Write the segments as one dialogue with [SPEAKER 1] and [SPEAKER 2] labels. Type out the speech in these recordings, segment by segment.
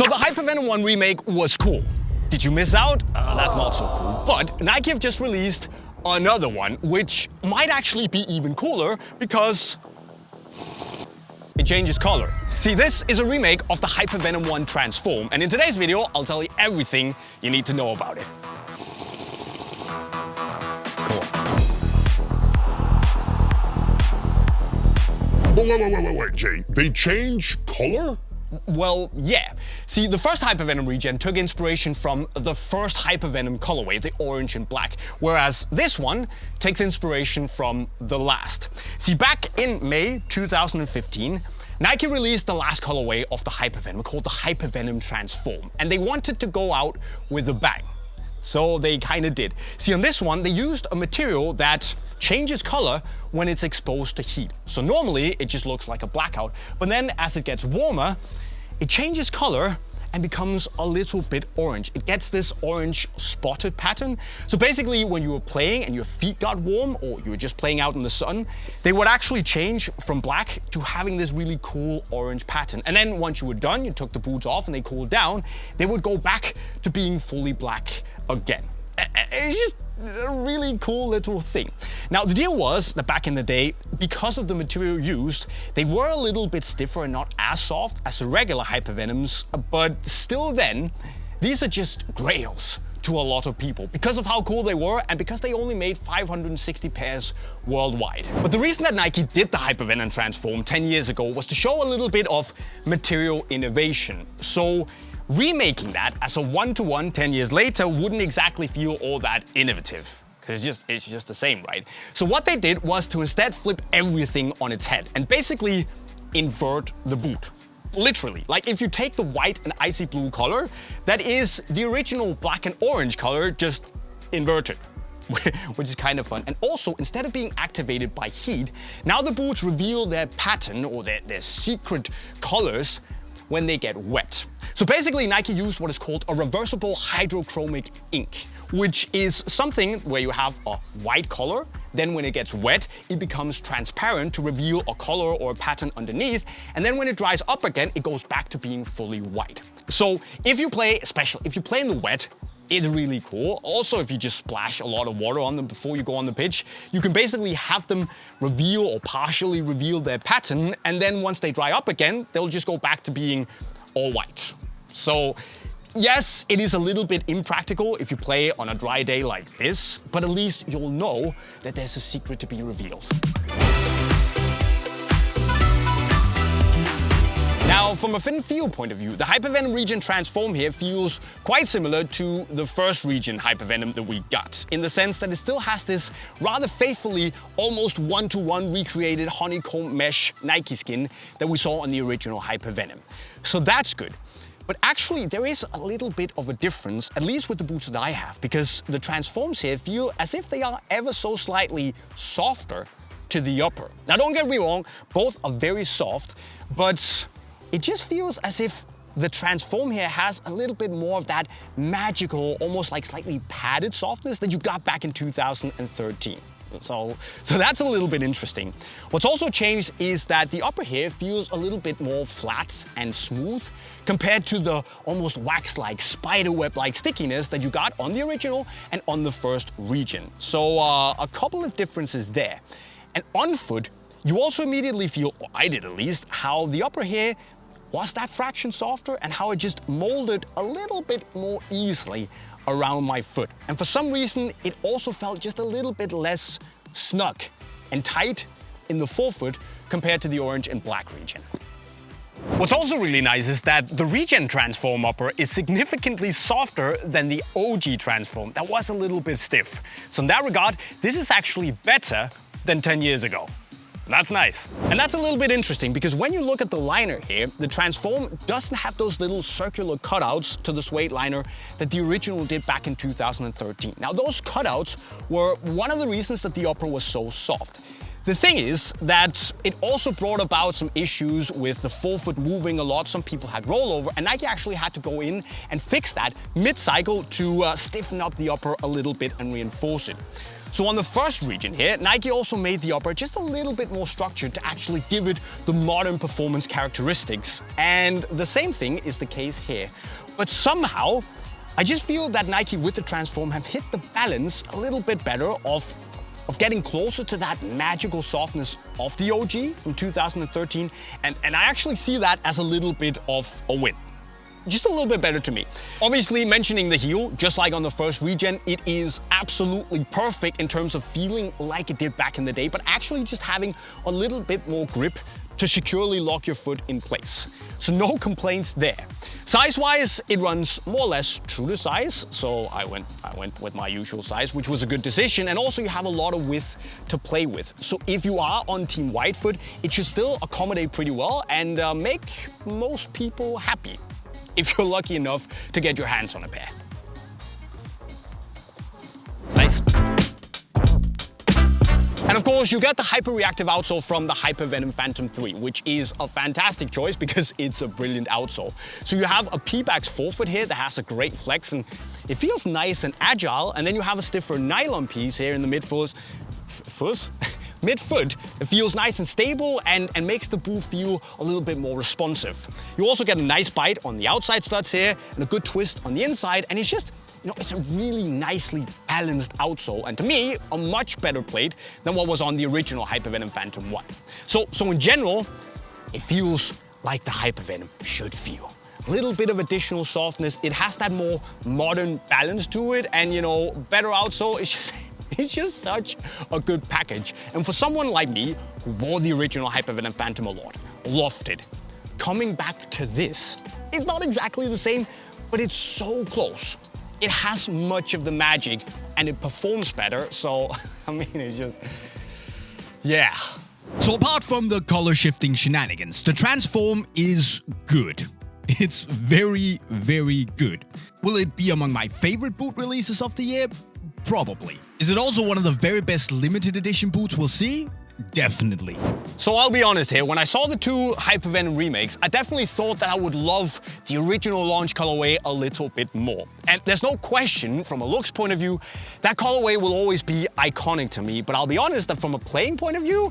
[SPEAKER 1] So the Hypervenom 1 remake was cool. Did you miss out? That's not so cool. But Nike have just released another one, which might actually be even cooler because it changes color. See, this is a remake of the Hypervenom 1 Transform, and in today's video, I'll tell you everything you need to know about it. Cool.
[SPEAKER 2] Wait, Jay, they change color?
[SPEAKER 1] Well, yeah. See, the first Hypervenom regen took inspiration from the first Hypervenom colorway, the orange and black, whereas this one takes inspiration from the last. See, back in May 2015, Nike released the last colorway of the Hypervenom called the Hypervenom Transform, and they wanted to go out with a bang. So they kind of did. See, on this one, they used a material that changes color when it's exposed to heat. So normally, it just looks like a blackout, but then as it gets warmer, it changes color and becomes a little bit orange. It gets this orange spotted pattern. So basically, when you were playing and your feet got warm, or you were just playing out in the sun, they would actually change from black to having this really cool orange pattern. And then once you were done, you took the boots off and they cooled down, they would go back to being fully black again. It's just a really cool little thing. Now, the deal was that back in the day, because of the material used, they were a little bit stiffer and not as soft as the regular Hypervenoms, but still then, these are just grails to a lot of people because of how cool they were and because they only made 560 pairs worldwide. But the reason that Nike did the Hypervenom Transform 10 years ago was to show a little bit of material innovation. So remaking that as a one-to-one 10 years later wouldn't exactly feel all that innovative, because it's just the same, right? So what they did was to instead flip everything on its head and basically invert the boot. Literally, like if you take the white and icy blue color, that is the original black and orange color, just inverted. Which is kind of fun. And also, instead of being activated by heat, now the boots reveal their pattern or their secret colors when they get wet. So basically, Nike used what is called a reversible hydrochromic ink, which is something where you have a white color, then when it gets wet, it becomes transparent to reveal a color or a pattern underneath, and then when it dries up again, it goes back to being fully white. So if you play, especially if you play in the wet, it's really cool. Also, if you just splash a lot of water on them before you go on the pitch, you can basically have them reveal or partially reveal their pattern, and then once they dry up again, they'll just go back to being all white. So yes, it is a little bit impractical if you play on a dry day like this, but at least you'll know that there's a secret to be revealed. Now, from a fit and feel point of view, the Hypervenom Regen Transform here feels quite similar to the first Regen Hypervenom that we got, in the sense that it still has this rather faithfully, almost one-to-one recreated honeycomb mesh Nike skin that we saw on the original Hypervenom. So that's good. But actually, there is a little bit of a difference, at least with the boots that I have, because the Transforms here feel as if they are ever so slightly softer to the upper. Now, don't get me wrong, both are very soft, but it just feels as if the Transform here has a little bit more of that magical, almost like slightly padded softness that you got back in 2013. So that's a little bit interesting. What's also changed is that the upper here feels a little bit more flat and smooth compared to the almost wax-like, spiderweb-like stickiness that you got on the original and on the first Regen. So a couple of differences there. And on foot, you also immediately feel, or I did at least, how the upper here was that fraction softer and how it just molded a little bit more easily around my foot. And for some reason, it also felt just a little bit less snug and tight in the forefoot compared to the orange and black Regen. What's also really nice is that the Regen Transform upper is significantly softer than the OG Transform that was a little bit stiff. So in that regard, this is actually better than 10 years ago. That's nice. And that's a little bit interesting because when you look at the liner here, the Transform doesn't have those little circular cutouts to the suede liner that the original did back in 2013. Now, those cutouts were one of the reasons that the upper was so soft. The thing is that it also brought about some issues with the forefoot moving a lot. Some people had rollover, and Nike actually had to go in and fix that mid-cycle to stiffen up the upper a little bit and reinforce it. So on the first region here, Nike also made the upper just a little bit more structured to actually give it the modern performance characteristics. And the same thing is the case here. But somehow, I just feel that Nike with the Transform have hit the balance a little bit better of getting closer to that magical softness of the OG from 2013. And I actually see that as a little bit of a win. Just a little bit better to me. Obviously, mentioning the heel, just like on the first regen, it is absolutely perfect in terms of feeling like it did back in the day, but actually just having a little bit more grip to securely lock your foot in place. So no complaints there. Size-wise, it runs more or less true to size, so I went with my usual size, which was a good decision, and also you have a lot of width to play with. So if you are on Team Wide Foot, it should still accommodate pretty well and make most people happy, if you're lucky enough to get your hands on a pair. Nice. And of course, you get the hyper-reactive outsole from the Hypervenom Phantom 3, which is a fantastic choice because it's a brilliant outsole. So you have a Pebax forefoot here that has a great flex and it feels nice and agile, and then you have a stiffer nylon piece here in the midfoot. Midfoot, it feels nice and stable and makes the boot feel a little bit more responsive. You also get a nice bite on the outside studs here and a good twist on the inside, and it's just, it's a really nicely balanced outsole, and to me, a much better plate than what was on the original Hypervenom Phantom 1. So in general, it feels like the Hypervenom should feel. A little bit of additional softness, it has that more modern balance to it, and better outsole, it's just such a good package. And for someone like me, who wore the original Hypervenom Phantom a lot, loved it, coming back to this, it's not exactly the same, but it's so close. It has much of the magic and it performs better, so it's just, yeah.
[SPEAKER 3] So apart from the color shifting shenanigans, the Transform is good. It's very, very good. Will it be among my favorite boot releases of the year? Probably. Is it also one of the very best limited edition boots we'll see? Definitely.
[SPEAKER 1] So I'll be honest here, when I saw the two Hypervenom remakes, I definitely thought that I would love the original launch colorway a little bit more. And there's no question, from a looks point of view, that colorway will always be iconic to me, but I'll be honest that from a playing point of view,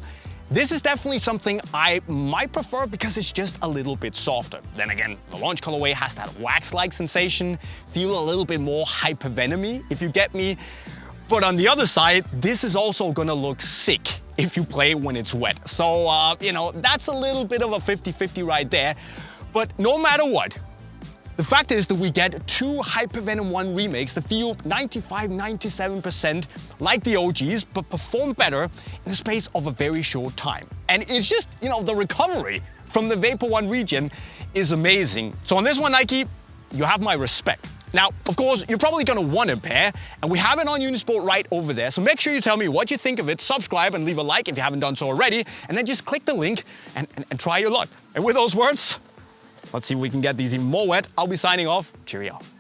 [SPEAKER 1] this is definitely something I might prefer because it's just a little bit softer. Then again, the launch colorway has that wax-like sensation, feel a little bit more Hypervenom-y, if you get me. But on the other side, this is also gonna look sick if you play when it's wet. So, that's a little bit of a 50-50 right there. But no matter what, the fact is that we get two Hypervenom 1 remakes that feel 95-97% like the OGs, but perform better in the space of a very short time. And it's just, the recovery from the Vapor 1 regen is amazing. So on this one, Nike, you have my respect. Now, of course, you're probably gonna want a pair, and we have it on Unisport right over there, so make sure you tell me what you think of it, subscribe and leave a like if you haven't done so already, and then just click the link and try your luck. And with those words, let's see if we can get these even more wet. I'll be signing off. Cheerio.